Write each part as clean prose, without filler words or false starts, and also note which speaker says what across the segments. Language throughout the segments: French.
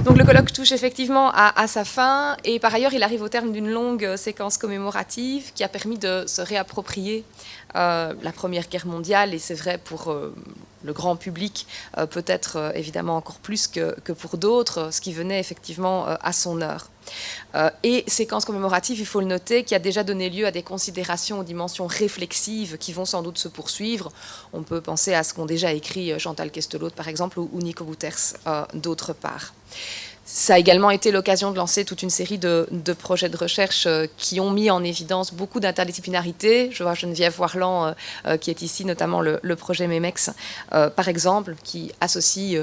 Speaker 1: Donc le colloque touche effectivement à sa fin et par ailleurs il arrive au terme d'une longue séquence commémorative qui a permis de se réapproprier la Première Guerre mondiale et c'est vrai pour le grand public, peut-être évidemment encore plus que pour d'autres, ce qui venait effectivement à son heure. Et séquence commémorative, il faut le noter, qui a déjà donné lieu à des considérations aux dimensions réflexives qui vont sans doute se poursuivre. On peut penser à ce qu'ont déjà écrit Chantal Kestelot, par exemple, ou Nico Bouters, d'autre part. Ça a également été l'occasion de lancer toute une série de projets de recherche qui ont mis en évidence beaucoup d'interdisciplinarité. Je vois Geneviève Warland qui est ici, notamment le projet MEMEX, par exemple, qui associe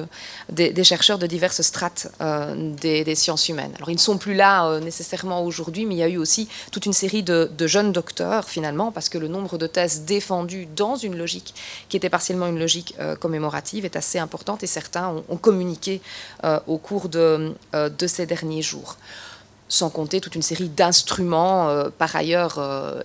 Speaker 1: des chercheurs de diverses strates des sciences humaines. Alors ils ne sont plus là nécessairement aujourd'hui, mais il y a eu aussi toute une série de jeunes docteurs, finalement, parce que le nombre de thèses défendues dans une logique qui était partiellement une logique commémorative est assez importante et certains ont communiqué au cours de ces derniers jours. Sans compter toute une série d'instruments, par ailleurs,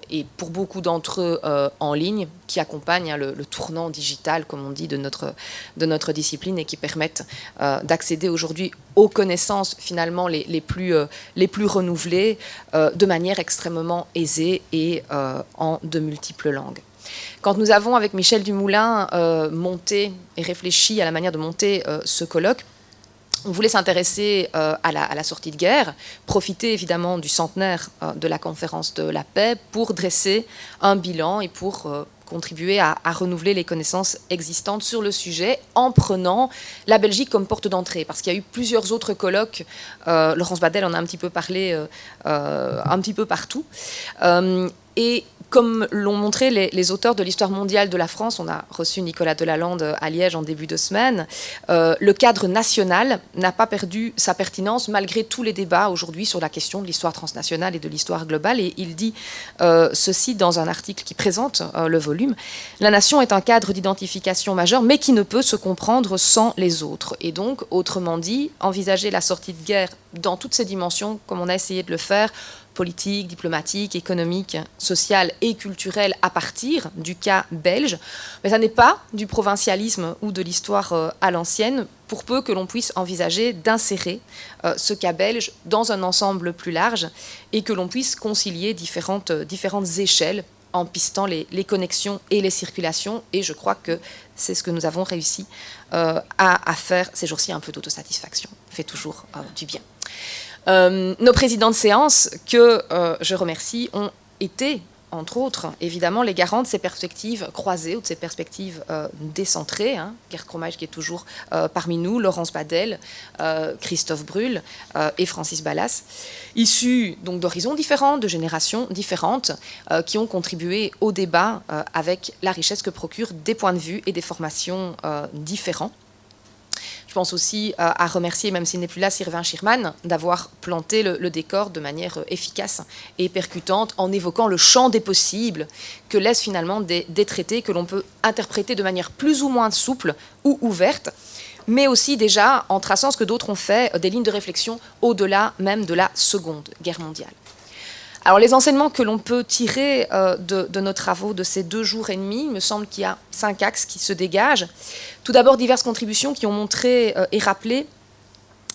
Speaker 1: et pour beaucoup d'entre eux en ligne, qui accompagnent le tournant digital, comme on dit, de notre discipline et qui permettent d'accéder aujourd'hui aux connaissances finalement les plus renouvelées de manière extrêmement aisée et en de multiples langues. Quand nous avons, avec Michel Dumoulin, monté et réfléchi à la manière de monter ce colloque, on voulait s'intéresser à la sortie de guerre, profiter évidemment du centenaire de la conférence de la paix pour dresser un bilan et pour contribuer à renouveler les connaissances existantes sur le sujet en prenant la Belgique comme porte d'entrée. Parce qu'il y a eu plusieurs autres colloques, Laurence Badel en a un petit peu parlé un petit peu partout. Et comme l'ont montré les auteurs de l'histoire mondiale de la France, on a reçu Nicolas Delalande à Liège en début de semaine, le cadre national n'a pas perdu sa pertinence malgré tous les débats aujourd'hui sur la question de l'histoire transnationale et de l'histoire globale. Et il dit ceci dans un article qui présente le volume. La nation est un cadre d'identification majeur, mais qui ne peut se comprendre sans les autres. Et donc, autrement dit, envisager la sortie de guerre dans toutes ses dimensions, comme on a essayé de le faire, politique, diplomatique, économique, sociale et culturelle à partir du cas belge. Mais ça n'est pas du provincialisme ou de l'histoire à l'ancienne, pour peu que l'on puisse envisager d'insérer ce cas belge dans un ensemble plus large et que l'on puisse concilier différentes échelles en pistant les connexions et les circulations. Et je crois que c'est ce que nous avons réussi à faire ces jours-ci, un peu d'autosatisfaction. Fait toujours du bien. Nos présidents de séance, que je remercie, ont été, entre autres, évidemment, les garants de ces perspectives croisées ou de ces perspectives décentrées. Gerd Kromeich qui est toujours parmi nous, Laurence Badel, Christophe Brul et Francis Ballas, issus donc d'horizons différents, de générations différentes, qui ont contribué au débat avec la richesse que procurent des points de vue et des formations différents. Je pense aussi à remercier, même s'il n'est plus là, Sylvain Schirman, d'avoir planté le décor de manière efficace et percutante en évoquant le champ des possibles que laissent finalement des traités que l'on peut interpréter de manière plus ou moins souple ou ouverte, mais aussi déjà en traçant ce que d'autres ont fait, des lignes de réflexion au-delà même de la Seconde Guerre mondiale. Alors les enseignements que l'on peut tirer de nos travaux de ces 2 jours et demi, il me semble qu'il y a 5 axes qui se dégagent. Tout d'abord, diverses contributions qui ont montré et rappelé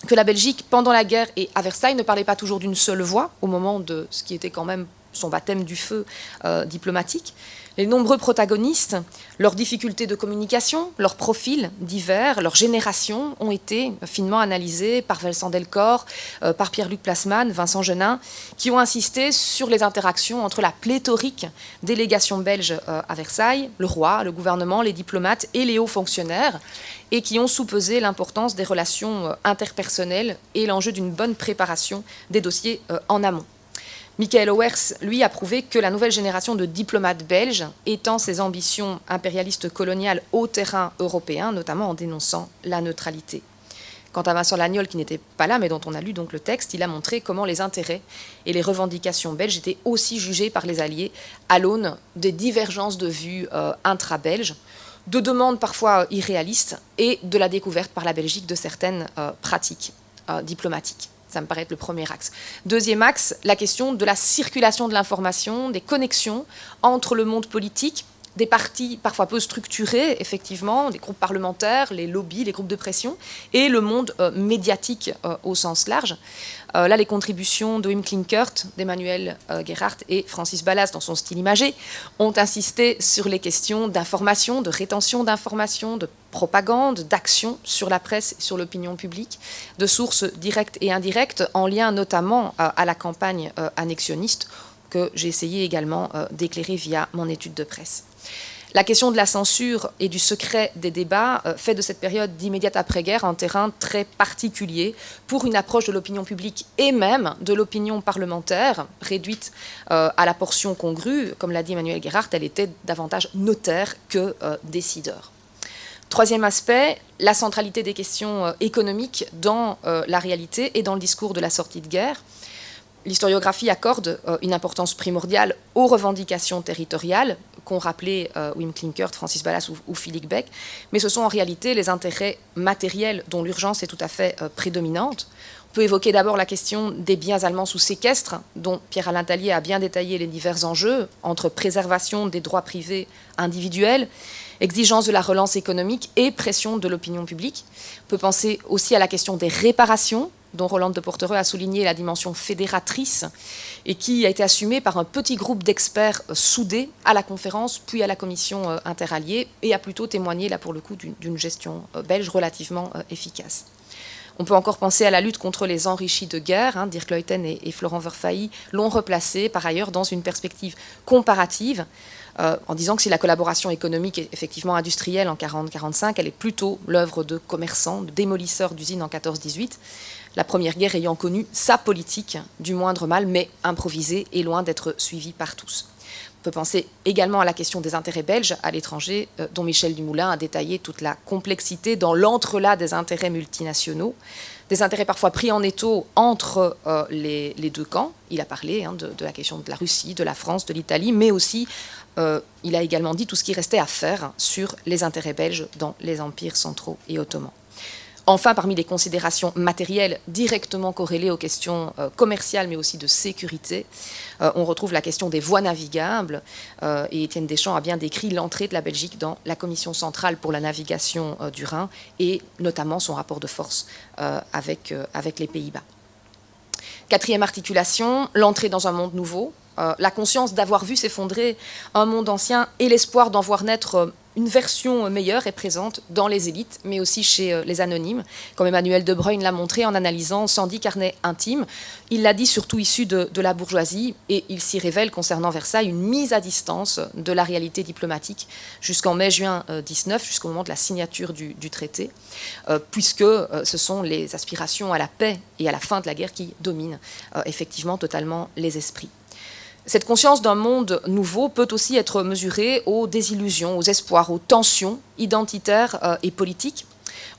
Speaker 1: que la Belgique, pendant la guerre et à Versailles, ne parlait pas toujours d'une seule voix au moment de ce qui était quand même son baptême du feu diplomatique. Les nombreux protagonistes, leurs difficultés de communication, leurs profils divers, leurs générations ont été finement analysés par Vincent Delcor, par Pierre-Luc Plasman, Vincent Genin, qui ont insisté sur les interactions entre la pléthorique délégation belge à Versailles, le roi, le gouvernement, les diplomates et les hauts fonctionnaires, et qui ont soupesé l'importance des relations interpersonnelles et l'enjeu d'une bonne préparation des dossiers en amont. Michael Owers, lui, a prouvé que la nouvelle génération de diplomates belges étend ses ambitions impérialistes coloniales au terrain européen, notamment en dénonçant la neutralité. Quant à Vincent Lagnol, qui n'était pas là, mais dont on a lu donc le texte, il a montré comment les intérêts et les revendications belges étaient aussi jugés par les Alliés à l'aune des divergences de vues intra-belges, de demandes parfois irréalistes et de la découverte par la Belgique de certaines pratiques diplomatiques. Ça me paraît être le premier axe. Deuxième axe, la question de la circulation de l'information, des connexions entre le monde politique des partis parfois peu structurés, effectivement, des groupes parlementaires, les lobbies, les groupes de pression, et le monde médiatique au sens large. Là, les contributions de Wim Klinkert, d'Emmanuel Gerhardt et Francis Ballas, dans son style imagé, ont insisté sur les questions d'information, de rétention d'information, de propagande, d'action sur la presse et sur l'opinion publique, de sources directes et indirectes, en lien notamment à la campagne annexionniste, que j'ai essayé également d'éclairer via mon étude de presse. La question de la censure et du secret des débats fait de cette période d'immédiate après-guerre un terrain très particulier pour une approche de l'opinion publique et même de l'opinion parlementaire, réduite à la portion congrue. Comme l'a dit Emmanuel Gerhardt, elle était davantage notaire que décideur. Troisième aspect, la centralité des questions économiques dans la réalité et dans le discours de la sortie de guerre. L'historiographie accorde une importance primordiale aux revendications territoriales qu'ont rappelé Wim Klinkert, Francis Ballas ou Philippe Beck, mais ce sont en réalité les intérêts matériels dont l'urgence est tout à fait prédominante. On peut évoquer d'abord la question des biens allemands sous séquestre, dont Pierre-Alain Tallier a bien détaillé les divers enjeux entre préservation des droits privés individuels, exigence de la relance économique et pression de l'opinion publique. On peut penser aussi à la question des réparations, dont Roland de Portereux a souligné la dimension fédératrice et qui a été assumée par un petit groupe d'experts soudés à la conférence, puis à la commission interalliée, et a plutôt témoigné, là pour le coup, d'une gestion belge relativement efficace. On peut encore penser à la lutte contre les enrichis de guerre. Dirk Leuten et Florent Verfailly l'ont replacé, par ailleurs, dans une perspective comparative, en disant que si la collaboration économique est effectivement industrielle en 40-45, elle est plutôt l'œuvre de commerçants, de démolisseurs d'usines en 14-18, la Première Guerre ayant connu sa politique du moindre mal, mais improvisée et loin d'être suivie par tous. On peut penser également à la question des intérêts belges à l'étranger, dont Michel Dumoulin a détaillé toute la complexité dans l'entrelac des intérêts multinationaux, des intérêts parfois pris en étau entre les deux camps. Il a parlé de la question de la Russie, de la France, de l'Italie, mais aussi, il a également dit tout ce qui restait à faire sur les intérêts belges dans les empires centraux et ottomans. Enfin, parmi les considérations matérielles directement corrélées aux questions commerciales, mais aussi de sécurité, on retrouve la question des voies navigables. Et Étienne Deschamps a bien décrit l'entrée de la Belgique dans la Commission centrale pour la navigation du Rhin et notamment son rapport de force avec les Pays-Bas. Quatrième articulation, l'entrée dans un monde nouveau. La conscience d'avoir vu s'effondrer un monde ancien et l'espoir d'en voir naître une version meilleure est présente dans les élites, mais aussi chez les anonymes, comme Emmanuel De Bruyne l'a montré en analysant 110 carnets intimes. Il l'a dit surtout issus de la bourgeoisie, et il s'y révèle concernant Versailles une mise à distance de la réalité diplomatique jusqu'en mai-juin 19, jusqu'au moment de la signature du traité, puisque ce sont les aspirations à la paix et à la fin de la guerre qui dominent effectivement totalement les esprits. Cette conscience d'un monde nouveau peut aussi être mesurée aux désillusions, aux espoirs, aux tensions identitaires et politiques.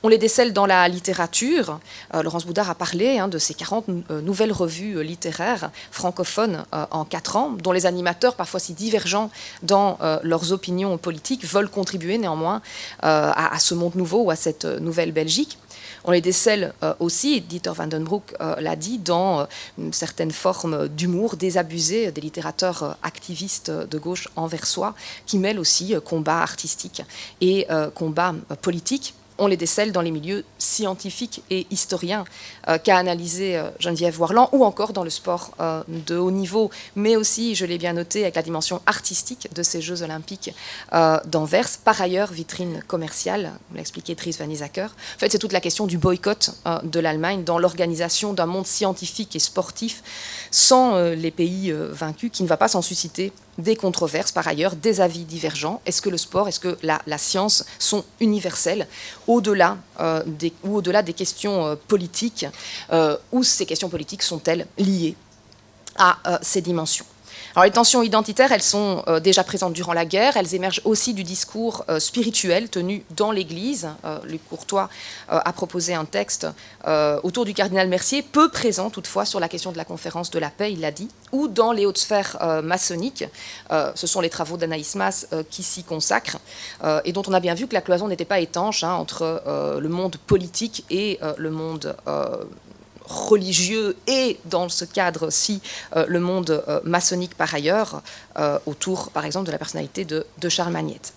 Speaker 1: On les décèle dans la littérature. Laurence Boudard a parlé de ces 40 nouvelles revues littéraires francophones en 4 ans, dont les animateurs, parfois si divergents dans leurs opinions politiques, veulent contribuer néanmoins à ce monde nouveau ou à cette nouvelle Belgique. On les décèle aussi, Dieter van den Broek l'a dit, dans certaines formes d'humour désabusé des littérateurs activistes de gauche anversois, qui mêlent aussi combat artistique et combat politique. On les décèle dans les milieux scientifiques et historiens qu'a analysé Geneviève Warland, ou encore dans le sport de haut niveau, mais aussi, je l'ai bien noté, avec la dimension artistique de ces Jeux olympiques d'Anvers, par ailleurs vitrine commerciale, l'a expliqué Dries Van Isacker. En fait, c'est toute la question du boycott de l'Allemagne dans l'organisation d'un monde scientifique et sportif sans les pays vaincus, qui ne va pas s'en susciter des controverses, par ailleurs, des avis divergents. Est-ce que le sport, est-ce que la science sont universelles au-delà des questions politiques, ou ces questions politiques sont-elles liées à ces dimensions? Alors, les tensions identitaires, elles sont déjà présentes durant la guerre, elles émergent aussi du discours spirituel tenu dans l'Église. Luc Courtois a proposé un texte autour du cardinal Mercier, peu présent toutefois sur la question de la conférence de la paix, il l'a dit, ou dans les hautes sphères maçonniques. Ce sont les travaux d'Anaïs Mas qui s'y consacrent, et dont on a bien vu que la cloison n'était pas étanche entre le monde politique et le monde religieux et, dans ce cadre-ci, le monde maçonnique par ailleurs, autour, par exemple, de la personnalité de Charles Magnette.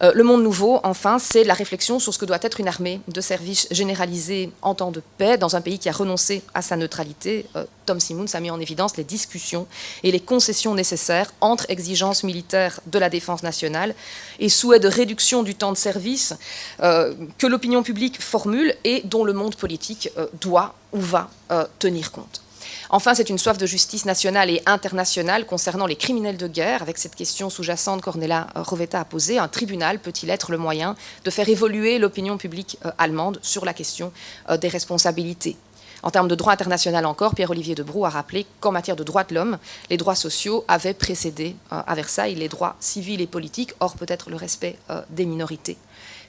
Speaker 1: Le monde nouveau, enfin, c'est la réflexion sur ce que doit être une armée de service généralisée en temps de paix dans un pays qui a renoncé à sa neutralité. Tom Simmons a mis en évidence les discussions et les concessions nécessaires entre exigences militaires de la défense nationale et souhait de réduction du temps de service que l'opinion publique formule et dont le monde politique doit ou va tenir compte. Enfin, c'est une soif de justice nationale et internationale concernant les criminels de guerre, avec cette question sous-jacente qu'Ornella Rovetta a posée. Un tribunal peut-il être le moyen de faire évoluer l'opinion publique allemande sur la question des responsabilités? En termes de droit international encore, Pierre-Olivier Debrou a rappelé qu'en matière de droits de l'homme, les droits sociaux avaient précédé à Versailles les droits civils et politiques, or peut-être le respect des minorités.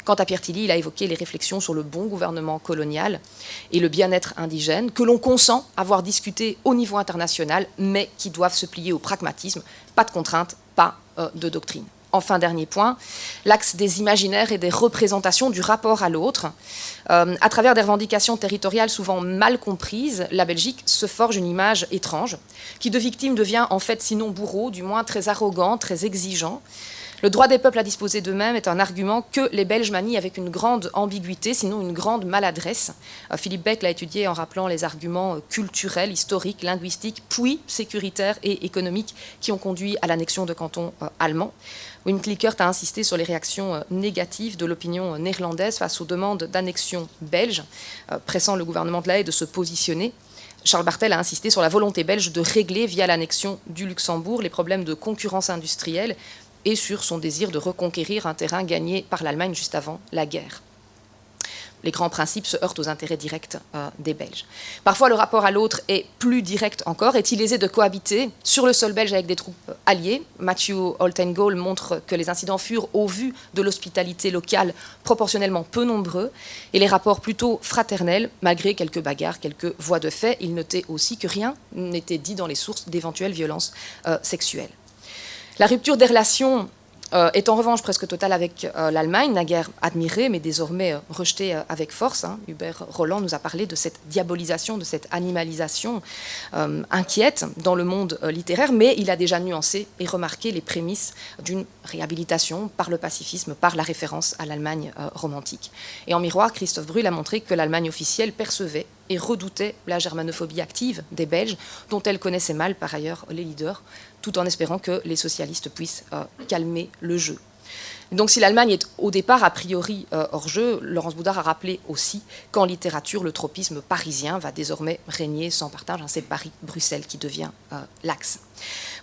Speaker 1: Quant à Pierre Tilly, il a évoqué les réflexions sur le bon gouvernement colonial et le bien-être indigène, que l'on consent avoir discuté au niveau international, mais qui doivent se plier au pragmatisme, pas de contraintes, pas de doctrine. Enfin, dernier point, l'axe des imaginaires et des représentations du rapport à l'autre. À travers des revendications territoriales souvent mal comprises, la Belgique se forge une image étrange, qui de victime devient en fait, sinon bourreau, du moins très arrogant, très exigeant. Le droit des peuples à disposer d'eux-mêmes est un argument que les Belges manient avec une grande ambiguïté, sinon une grande maladresse. Philippe Beck l'a étudié en rappelant les arguments culturels, historiques, linguistiques, puis sécuritaires et économiques qui ont conduit à l'annexion de cantons allemands. Wim Klickert a insisté sur les réactions négatives de l'opinion néerlandaise face aux demandes d'annexion belge, pressant le gouvernement de La Haye de se positionner. Charles Barthel a insisté sur la volonté belge de régler via l'annexion du Luxembourg les problèmes de concurrence industrielle et sur son désir de reconquérir un terrain gagné par l'Allemagne juste avant la guerre. Les grands principes se heurtent aux intérêts directs des Belges. Parfois, le rapport à l'autre est plus direct encore. Est-il aisé de cohabiter sur le sol belge avec des troupes alliées? Matthew Holtengold montre que les incidents furent, au vu de l'hospitalité locale, proportionnellement peu nombreux, et les rapports plutôt fraternels, malgré quelques bagarres, quelques voies de fait. Il notait aussi que rien n'était dit dans les sources d'éventuelles violences sexuelles. La rupture des relations est en revanche presque totale avec l'Allemagne, naguère admirée, mais désormais rejetée avec force. Hubert Roland nous a parlé de cette diabolisation, de cette animalisation inquiète dans le monde littéraire, mais il a déjà nuancé et remarqué les prémices d'une réhabilitation par le pacifisme, par la référence à l'Allemagne romantique. Et en miroir, Christophe Brühl a montré que l'Allemagne officielle percevait et redoutait la germanophobie active des Belges, dont elle connaissait mal par ailleurs les leaders, tout en espérant que les socialistes puissent calmer le jeu. Donc si l'Allemagne est au départ a priori hors jeu, Laurence Boudard a rappelé aussi qu'en littérature, le tropisme parisien va désormais régner sans partage. C'est Paris-Bruxelles qui devient l'axe.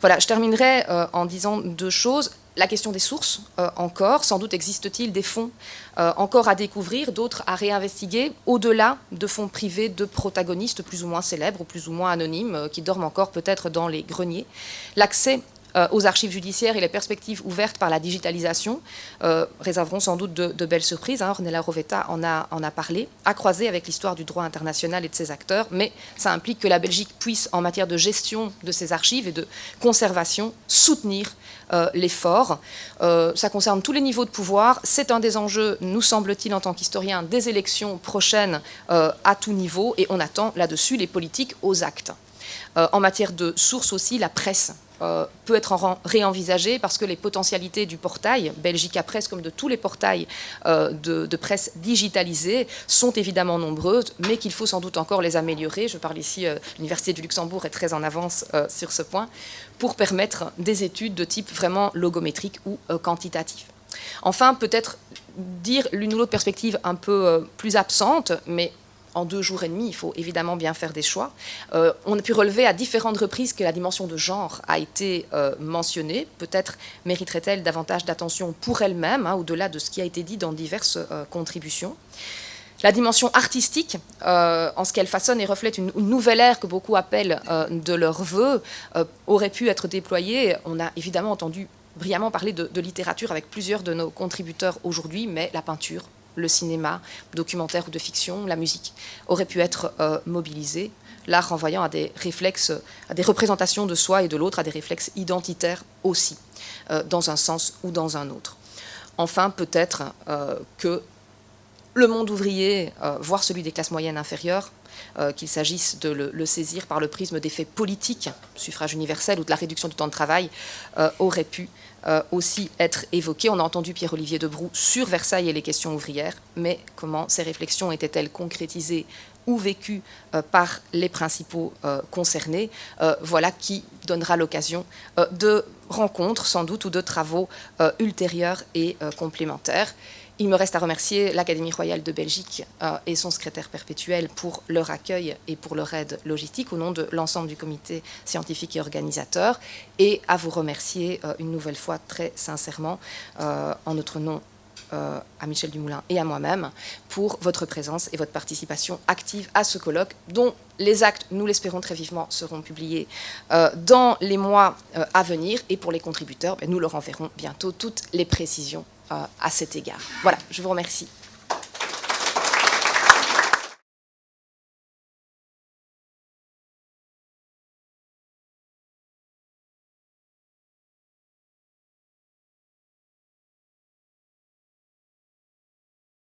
Speaker 1: Voilà, je terminerai en disant deux choses. La question des sources, encore. Sans doute existe-t-il des fonds encore à découvrir, d'autres à réinvestiguer, au-delà de fonds privés de protagonistes plus ou moins célèbres ou plus ou moins anonymes, qui dorment encore peut-être dans les greniers. L'accès aux archives judiciaires et les perspectives ouvertes par la digitalisation réserveront sans doute de belles surprises. Ornella Rovetta en a parlé, à croiser avec l'histoire du droit international et de ses acteurs, mais ça implique que la Belgique puisse, en matière de gestion de ses archives et de conservation, soutenir l'effort. Ça concerne tous les niveaux de pouvoir. C'est un des enjeux, nous semble-t-il, en tant qu'historien, des élections prochaines à tout niveau, et on attend là-dessus les politiques aux actes. En matière de sources aussi, la presse peut être réenvisagée parce que les potentialités du portail Belgica Presse, comme de tous les portails de presse digitalisée, sont évidemment nombreuses, mais qu'il faut sans doute encore les améliorer. Je parle ici, l'Université du Luxembourg est très en avance sur ce point, pour permettre des études de type vraiment logométrique ou quantitatif. Enfin, peut-être dire l'une ou l'autre perspective un peu plus absente, mais en 2 jours et demi, il faut évidemment bien faire des choix. On a pu relever à différentes reprises que la dimension de genre a été mentionnée. Peut-être mériterait-elle davantage d'attention pour elle-même, au-delà de ce qui a été dit dans diverses contributions. La dimension artistique, en ce qu'elle façonne et reflète une nouvelle ère que beaucoup appellent de leur vœu, aurait pu être déployée. On a évidemment entendu brillamment parler de littérature avec plusieurs de nos contributeurs aujourd'hui, mais la peinture, le cinéma, documentaire ou de fiction, la musique, auraient pu être mobilisés, l'art renvoyant à des réflexes, à des représentations de soi et de l'autre, à des réflexes identitaires aussi, dans un sens ou dans un autre. Enfin, peut-être que le monde ouvrier, voire celui des classes moyennes inférieures, qu'il s'agisse de le saisir par le prisme des faits politiques, suffrage universel ou de la réduction du temps de travail, aurait pu aussi être évoqué. On a entendu Pierre-Olivier Debroux sur Versailles et les questions ouvrières, mais comment ces réflexions étaient-elles concrétisées ou vécues par les principaux concernés? Voilà qui donnera l'occasion de rencontres, sans doute, ou de travaux ultérieurs et complémentaires. Il me reste à remercier l'Académie royale de Belgique et son secrétaire perpétuel pour leur accueil et pour leur aide logistique au nom de l'ensemble du comité scientifique et organisateur, et à vous remercier une nouvelle fois très sincèrement en notre nom à Michel Dumoulin et à moi-même pour votre présence et votre participation active à ce colloque dont les actes, nous l'espérons très vivement, seront publiés dans les mois à venir, et pour les contributeurs, nous leur enverrons bientôt toutes les précisions à cet égard. Voilà, je vous remercie.